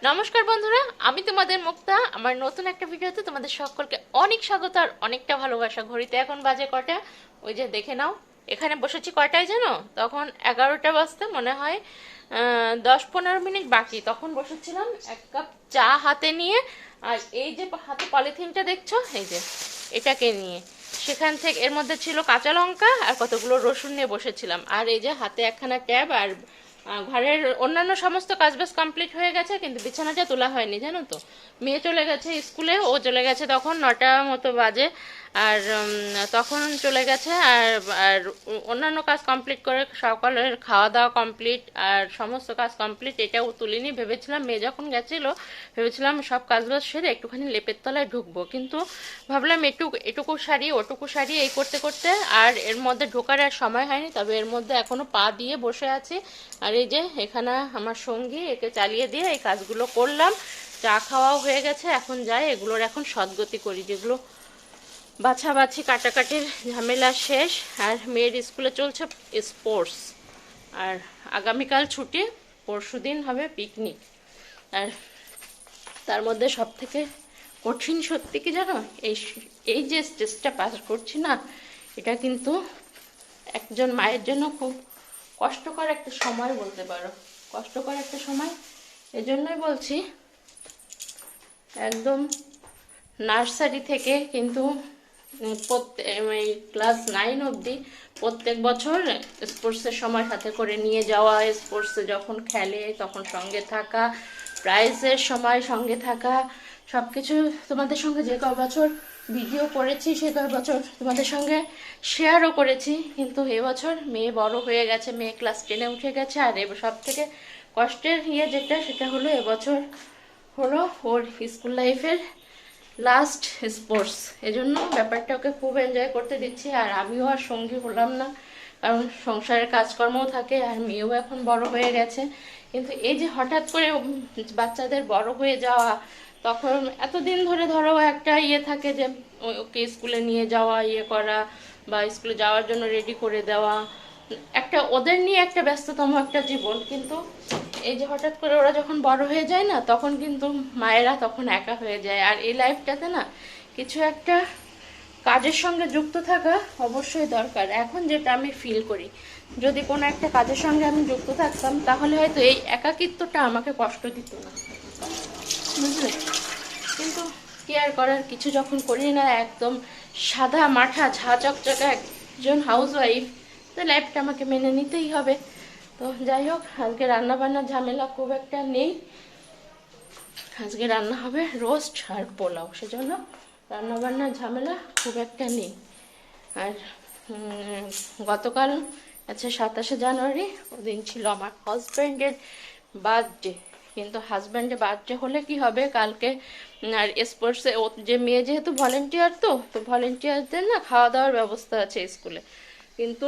নমস্কার বন্ধুরা, আমি তোমাদের মুক্তা। আমার নতুন একটা ভিডিওতে তোমাদের সকলকে অনেক স্বাগত আর অনেকটা ভালোবাসা। ঘড়িতে এখন বাজে কটা, ওই যে দেখে নাও। এখানে বসেছি কয়টায় জানো? তখন 11টা বাজতে মনে হয় 10-15 মিনিট বাকি। তখন বসেছিলাম এক কাপ চা হাতে নিয়ে, আর এই যে হাতে পলিথিনটা দেখছো, এই যে এটাকে নিয়ে সেখান থেকে এর মধ্যে ছিল কাঁচা লঙ্কা আর কতগুলো রসুন নিয়ে বসেছিলাম। আর এই যে হাতে একখানা ট্যাব, আর ঘরের অন্যান্য সমস্ত কাজবাজ কমপ্লিট হয়ে গেছে, কিন্তু বিছানাটা তোলা হয়নি জানো তো। মেয়ে চলে গেছে স্কুলে, ও চলে গেছে তখন 9টা মতো বাজে। আর তখন চলে গেছে। আর আর অন্যান্য কাজ কমপ্লিট করে সকালের খাওয়া দাওয়া কমপ্লিট আর সমস্ত কাজ কমপ্লিট, এটাও তুলিনি। ভেবেছিলাম মেয়ে যখন গেছিলো, ভেবেছিলাম সব কাজবাজ সেরে একটুখানি লেপের তলায় ঢুকবো, কিন্তু ভাবলাম এটুকু শাড়ি ওটুকু শাড়ি এই করতে করতে আর এর মধ্যে ঢোকার আর সময় হয়নি। তবে এর মধ্যে এখনো পা দিয়ে বসে আছি। আর এই যে এখানে আমার সঙ্গী, একে চালিয়ে দিয়ে এই কাজগুলো করলাম। চা খাওয়াও হয়ে গেছে, এখন যাই এগুলোর এখন সদ্গতি করি, যেগুলো বাছাবাছি কাটাকাটির ঝামেলা শেষ। আর মেয়ের স্কুলে চলছে স্পোর্টস, আর আগামীকাল ছুটি, পরশুদিন হবে পিকনিক। আর তার মধ্যে সব থেকে কঠিন সত্যি কি জানো, এই এই যে স্টেজটা পাস করছি না, এটা কিন্তু একজন মায়ের জন্য খুব কষ্টকর একটা সময় বলতে পারো। কষ্টকর একটা সময় এজন্যই বলছি, একদম নার্সারি থেকে কিন্তু এই ক্লাস 9 অবধি প্রত্যেক বছর স্পোর্টসের সময় সাথে করে নিয়ে যাওয়া, স্পোর্টসে যখন খেলে তখন সঙ্গে থাকা, প্রাইজের সময় সঙ্গে থাকা, সব কিছু তোমাদের সঙ্গে যে কয় বছর ভিডিও করেছি সে কয় বছর তোমাদের সঙ্গে শেয়ারও করেছি। কিন্তু এবছর মেয়ে বড় হয়ে গেছে, মেয়ে ক্লাস 10-এ উঠে গেছে। আর সব থেকে কষ্টের যেটা, সেটা হলো এবছর হলো ওর স্কুল লাইফের লাস্ট স্পোর্টস। এজন্য ব্যাপারটা ওকে খুব এনজয় করতে দিচ্ছি। আর আমিও আর সঙ্গী হলাম না, কারণ সংসারের কাজকর্মও থাকে আর মেয়েও এখন বড় হয়ে গেছে। কিন্তু এই যে হঠাৎ করে বাচ্চাদের বড় হয়ে যাওয়া, তখন এতদিন ধরে ধরো একটা থাকে যে ওকে স্কুলে নিয়ে যাওয়া, করা, বা স্কুলে যাওয়ার জন্য রেডি করে দেওয়া, একটা ওদের নিয়ে একটা ব্যস্ততম একটা জীবন। কিন্তু এই যে হঠাৎ করে ওরা যখন বড় হয়ে যায় না, তখন কিন্তু মায়েরা তখন একা হয়ে যায়। আর এই লাইফটাতে না কিছু একটা কাজের সঙ্গে যুক্ত থাকা অবশ্যই দরকার। এখন যেটা আমি ফিল করি, যদি কোনো একটা কাজের সঙ্গে আমি যুক্ত থাকতাম, তাহলে হয়তো এই একাকিত্বটা আমাকে কষ্ট দিত না, বুঝলে। কিন্তু কি আর করার, কিছু যখন করি না, একদম সাদা মাঠা ঝা চকচকা একজন হাউসওয়াইফ, তো লাইফটা আমাকে মেনে নিতেই হবে। তো যাই হোক, আজকে রান্না বান্নার ঝামেলা খুব একটা নেই। আজকে রান্না হবে রোস্ট আর পোলাও, সেজন্য রান্না বান্নার ঝামেলা খুব একটা নেই। আর গতকাল আচ্ছা 27শে জানুয়ারি, ওদিন ছিল আমার হাজব্যান্ডের বার্থডে। কিন্তু হাজব্যান্ডের বার্থডে হলে কি হবে, কালকে আর স্পোর্টসে ও যে মেয়ে যেহেতু ভলেন্টিয়ার, তো ভলেন্টিয়ারদের না খাওয়া দাওয়ার ব্যবস্থা আছে স্কুলে। কিন্তু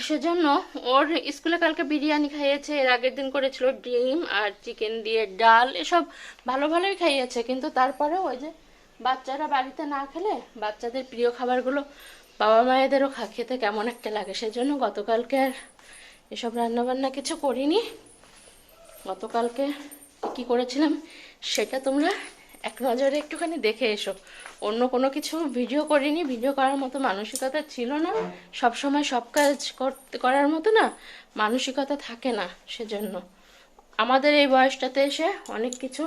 সেজন্য ওর স্কুলে কালকে বিরিয়ানি খাইয়েছে, এর আগের দিন করেছিল ডিম আর চিকেন দিয়ে ডাল, এসব ভালো ভালোই খাইয়েছে। কিন্তু তারপরেও ওই যে বাচ্চারা বাড়িতে না খেলে বাচ্চাদের প্রিয় খাবারগুলো বাবা মায়েদেরও খেতে কেমন একটা লাগে। সেজন্য গতকালকে আর এসব রান্নাবান্না কিছু করিনি। গতকালকে কি করেছিলাম সেটা তোমরা এক নজরে একটুখানি দেখে এসো। অন্য কোনো কিছু ভিডিও করিনি, ভিডিও করার মতো মানসিকতা ছিল না। সব সময় সব কাজ করার মতো না মানসিকতা থাকে না। সেজন্য আমাদের এই বয়সটাতে এসে অনেক কিছু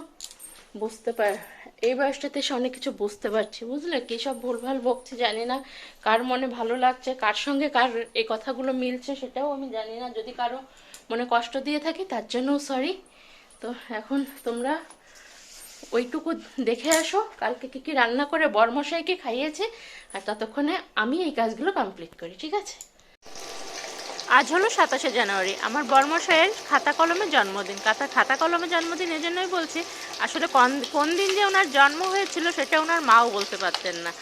অনেক কিছু বুঝতে পারছি, বুঝলে। কী সব ভুলভাল বকছি জানি না, কার মনে ভালো লাগছে, কার সঙ্গে কার এই কথাগুলো মিলছে সেটাও আমি জানি না। যদি কারো মনে কষ্ট দিয়ে থাকি তার জন্যও সরি। তো এখন তোমরা ওইটুকু দেখে আসো কালকে কী কী রান্না করে বরমশাইকে খাইয়েছে, আর ততক্ষণে আমি এই কাজগুলো কমপ্লিট করি, ঠিক আছে। আজ হলো 27শে জানুয়ারি, আমার বরমশাইয়ের খাতা কলমের জন্মদিন। খাতা কলমের জন্মদিন এজন্যই বলছি, আসলে কোন দিন যে ওনার জন্ম হয়েছিল সেটা ওনার মাও বলতে পারতেন না।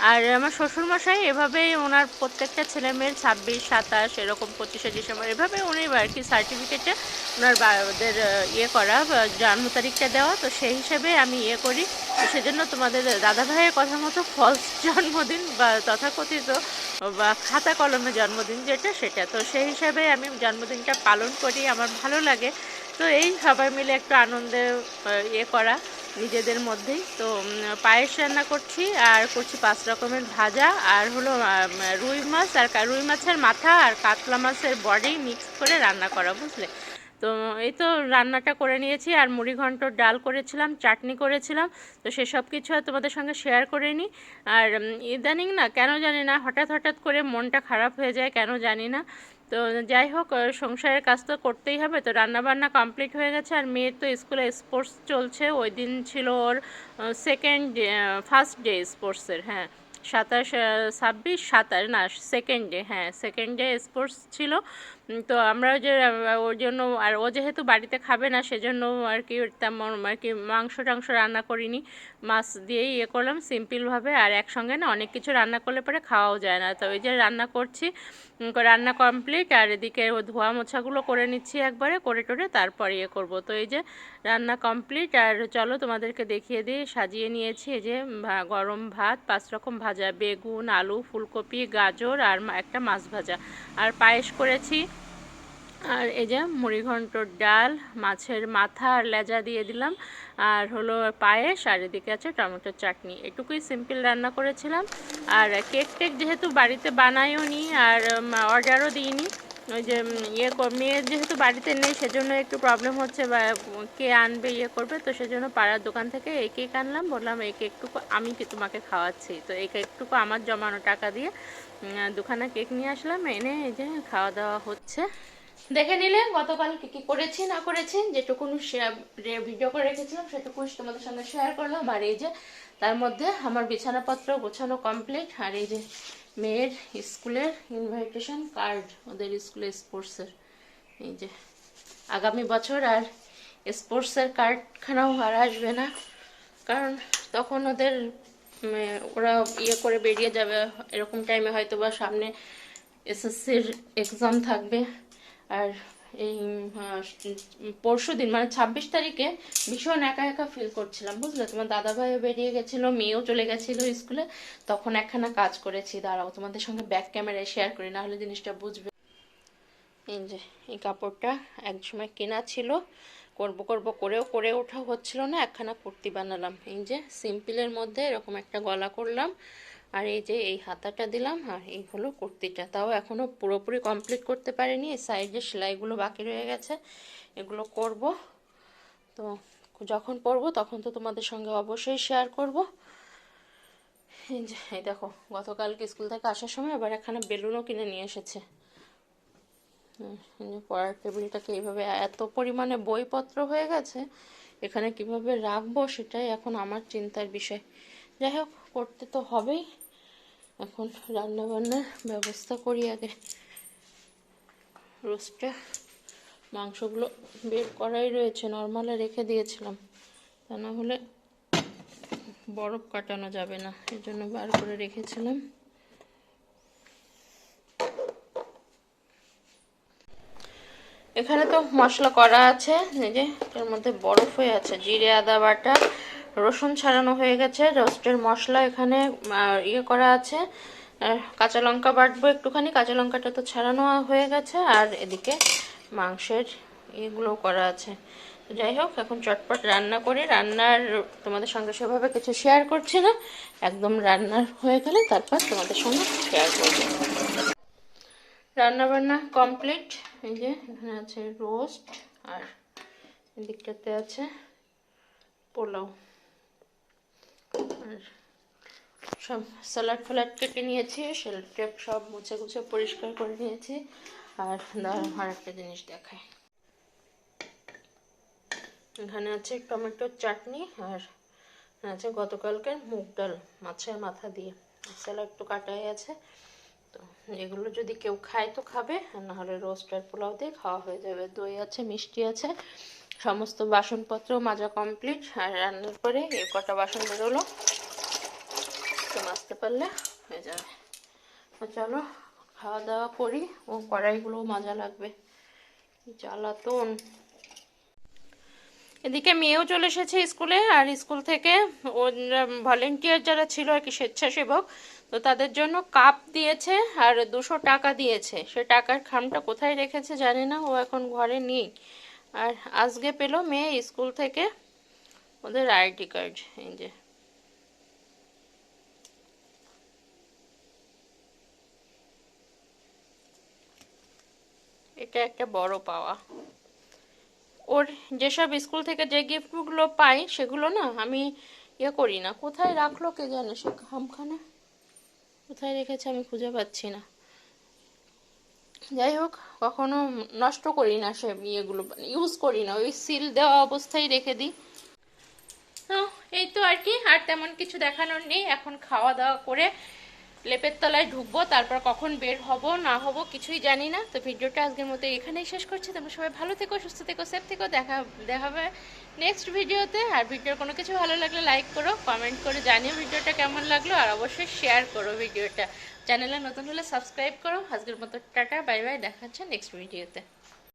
আর আমার শ্বশুরমশাই এভাবেই ওনার প্রত্যেকটা ছেলেমেয়ের 26, 27, এরকম 25শে ডিসেম্বর, এভাবে উনি আর কি সার্টিফিকেটে ওনার ওদের করা জন্ম তারিখটা দেওয়া। তো সেই হিসেবে আমি করি। তো সেজন্য তোমাদের দাদাভাইয়ের কথা মতো ফলস জন্মদিন বা তথাকথিত বা খাতা কলমে জন্মদিন যেটা, সেটা। তো সেই হিসাবে আমি জন্মদিনটা পালন করি, আমার ভালো লাগে। তো এই সবাই মিলে একটু আনন্দে ইয়ে করা নিজেদের মধ্যেই। তো পায়েস রান্না করছি আর করছি 5 রকমের ভাজা, আর হলো রুই মাছ আর রুই মাছের মাথা আর কাতলা মাছের বডি মিক্স করে রান্না করা, বুঝলে। তো এই তো রান্নাটা করে নিয়েছি, আর মুড়ি ঘন্টর ডাল করেছিলাম, চাটনি করেছিলাম। তো সেসব কিছু আর তোমাদের সঙ্গে শেয়ার করে নিই। আর ইদানিং না কেন জানি না হঠাৎ হঠাৎ করে মনটা খারাপ হয়ে যায়, কেন জানি না। তো যাই হোক, সংসারের কাজ তো করতেই হবে। তো রান্নাবান্না কমপ্লিট হয়ে গেছে, আর মেয়ের তো স্কুলে স্পোর্টস চলছে। ওই দিন ছিল ওর ফার্স্ট ডে স্পোর্টসের, হ্যাঁ 27, 26, 27 না, সেকেন্ড ডে, হ্যাঁ সেকেন্ড ডে স্পোর্টস ছিল। তো আমরা যে ওর জন্য, আর ও যেহেতু বাড়িতে খাবে না সেজন্য আর কি তেমন আর কি মাংস টাংস রান্না করিনি, মাছ দিয়েই ইয়ে করলাম সিম্পলভাবে। আর একসঙ্গে না অনেক কিছু রান্না করলে পরে খাওয়াও যায় না। তো ওই যে রান্না করছি, রান্না কমপ্লিট, আর এদিকে ও ধোয়া মোছাগুলো করে নিচ্ছি একবারে, করে টোরে তারপর ইয়ে করব। তো এই যে রান্না কমপ্লিট, আর চলো তোমাদেরকে দেখিয়ে দিই। সাজিয়ে নিয়েছি এই যে গরম ভাত, 5 রকম ভাজা, বেগুন, আলু, ফুলকপি, গাজর, আর একটা মাছ ভাজা, আর পায়েস করেছি। আর এই যে মুড়িঘণ্টর ডাল, মাছের মাথা আর লেজা দিয়ে দিলাম, আর হলো পায়েস, আর এদিকে আছে টমেটোর চাটনি। এটুকুই সিম্পল রান্না করেছিলাম। আর কেক টেক যেহেতু বাড়িতে বানাইও নি আর অর্ডারও দিইনি, ওই যে মেয়ের যেহেতু বাড়িতে নেই সেজন্য একটু প্রবলেম হচ্ছে, বা কে আনবে ইয়ে করবে। তো সেজন্য পাড়ার দোকান থেকে এই কেক আনলাম, বললাম এই কেকটুকু আমি কি তোমাকে খাওয়াচ্ছি। তো এই কেকটুকু আমার জমানো টাকা দিয়ে দুখানা কেক নিয়ে আসলাম, এনে এই যে খাওয়া দাওয়া হচ্ছে। দেখে নিলে গতকাল কি কি করেছি না করেছি, যেটুকুন ভিডিও করে রেখেছিলাম সেটুকু তোমাদের সঙ্গে শেয়ার করলাম। আর এই যে তার মধ্যে আমার বিছানাপত্র গোছানো কমপ্লিট, আর এই যে মেয়ের স্কুলের ইনভাইটেশন কার্ড, ওদের স্কুলে স্পোর্টসের, এই যে আগামী বছর আর স্পোর্টসের কার্ডখানাও আর আসবে না, কারণ তখন ওদের ওরা ইয়ে করে বেরিয়ে যাবে এরকম টাইমে, হয়তো বা সামনে এসএসসির এক্সাম থাকবে। আর এই পরশু দিন মানে 26 তারিখে ভীষণ একা একা ফিল করছিলাম, বুঝলে। তোমার দাদাভাইও বেরিয়ে গেছিলো, মেয়েও চলে গেছিলো স্কুলে, তখন একখানা কাজ করেছি, দাঁড়াও তোমাদের সঙ্গে ব্যাক ক্যামেরায় শেয়ার করি, নাহলে জিনিসটা বুঝবে। এই যে এই কাপড়টা একসময় কেনা ছিল, করব করেও করে ওঠা হচ্ছিল না, একখানা কুর্তি বানালাম। এই যে সিম্পলের মধ্যে এরকম একটা গলা করলাম, আর এই যে এই হাতাটা দিলাম, আর এই হলো কুর্তিটা। তাও এখনও পুরোপুরি কমপ্লিট করতে পারিনি, এই সাইডের সেলাইগুলো বাকি রয়ে গেছে, এগুলো করব। তো যখন পরবো তখন তো তোমাদের সঙ্গে অবশ্যই শেয়ার করব। এই যে এই দেখো, গতকালকে স্কুল থেকে আসার সময় আবার একখানা বেলুনও কিনে নিয়ে এসেছে। পড়ার টেবিলটাকে এইভাবে এত পরিমাণে বইপত্র হয়ে গেছে, এখানে কিভাবে রাখবো সেটাই এখন আমার চিন্তার বিষয়। যাই হোক, করতে তো হবেই। এখন রান্নাবান্নার ব্যবস্থা করি আগে। রোস্টে মাংসগুলো বের করাই রয়েছে, নর্মালে রেখে দিয়েছিলাম, তা না হলে বরফ কাটানো যাবে না, এর জন্য বার করে রেখেছিলাম। এখানে তো মশলা করা আছে, এই যে এর মধ্যে বরফ হয়ে আছে, জিরে আদা বাটা, রসুন ছাড়ানো হয়ে গেছে, রোস্টের মশলা এখানে ইয়ে করা আছে, কাঁচা লঙ্কা বাটবো একটুখানি, কাঁচা লঙ্কাটা তো ছাড়ানো হয়ে গেছে, আর এদিকে মাংসের এগুলো করা আছে। যাই হোক, এখন চটপট রান্না করি। রান্নার তোমাদের সঙ্গে সেভাবে কিছু শেয়ার করছি না, একদম রান্নার হয়ে গেলে তারপর তোমাদের সঙ্গে শেয়ার করবো। রান্নাবান্না কমপ্লিট। এই যে এখানে আছে রোস্ট, আর এদিকটাতে আছে পোলাও, আর সব স্যালাড ফ্যালাড কেটে নিয়েছি, টেপ সব মুছে গুছে পরিষ্কার করে নিয়েছি। আর আর একটা জিনিস দেখায়, এখানে আছে টমেটোর চাটনি, আর আছে গতকালকের মুগ ডাল মাছের মাথা দিয়ে, স্যালাড তো কাটাই আছে। তো এগুলো যদি কেউ খায় তো খাবে, আর নাহলে রোস্ট আর পোলাও দিয়ে খাওয়া হয়ে যাবে। দই আছে, মিষ্টি আছে, সমস্ত বাসনপত্র মাজা কমপ্লিট। আর রান্নার পরে এই কটা বাসন বেরোলো, তো মাজতে পারলে হয়ে যাবে। তো চলো খাওয়া দাওয়া করি, ও কড়াইগুলোও মাজা লাগবে, জ্বালাতন। এদিকে মেয়েও চলে এসেছে স্কুলে, আর স্কুল থেকে ওর ভলেন্টিয়ার যারা ছিল আর কি, স্বেচ্ছাসেবক, তো তাদের জন্য কাপ দিয়েছে আর 200 টাকা দিয়েছে। সে টাকার খামটা কোথায় রেখেছে জানি না, ও এখন ঘরে নেই। আর আজকে পেলো মেয়ে স্কুল থেকে ওদের আইডি কার্ড, এই যে এটা একটা বড় পাওয়া। ওর যেসব স্কুল থেকে যে গিফটগুলো পাই সেগুলো না আমি ইয়ে করি না, কোথায় রাখলো কে জানে, সে খামখানে কোথায় রেখেছে আমি খুঁজে পাচ্ছি না। যাই হোক, কখনো নষ্ট করি না সে ইয়েগুলো, ইউজ করি না, ওই সিল দেওয়া অবস্থায় রেখে দিই। এই তো আর কি, আর তেমন কিছু দেখানোর নেই। এখন খাওয়া দাওয়া করে লেপের তলায় ঢুকবো, তারপর কখন বের হব না হব কিছুই জানি না। তো ভিডিওটা আজকের মতো এখানেই শেষ করছি। তোমরা সবাই ভালো থেকো, সুস্থ থেকো, সেফ থেকো। দেখা হবে নেক্সট ভিডিওতে। আর ভিডিওর কোনো কিছু ভালো লাগলে লাইক করো, কমেন্ট করে জানিও ভিডিওটা কেমন লাগলো, আর অবশ্যই শেয়ার করো ভিডিওটা। চ্যানেলে নতুন হলে সাবস্ক্রাইব করো। আজকের মতো টাটা, বাই বাই, দেখা হচ্ছে নেক্সট ভিডিওতে।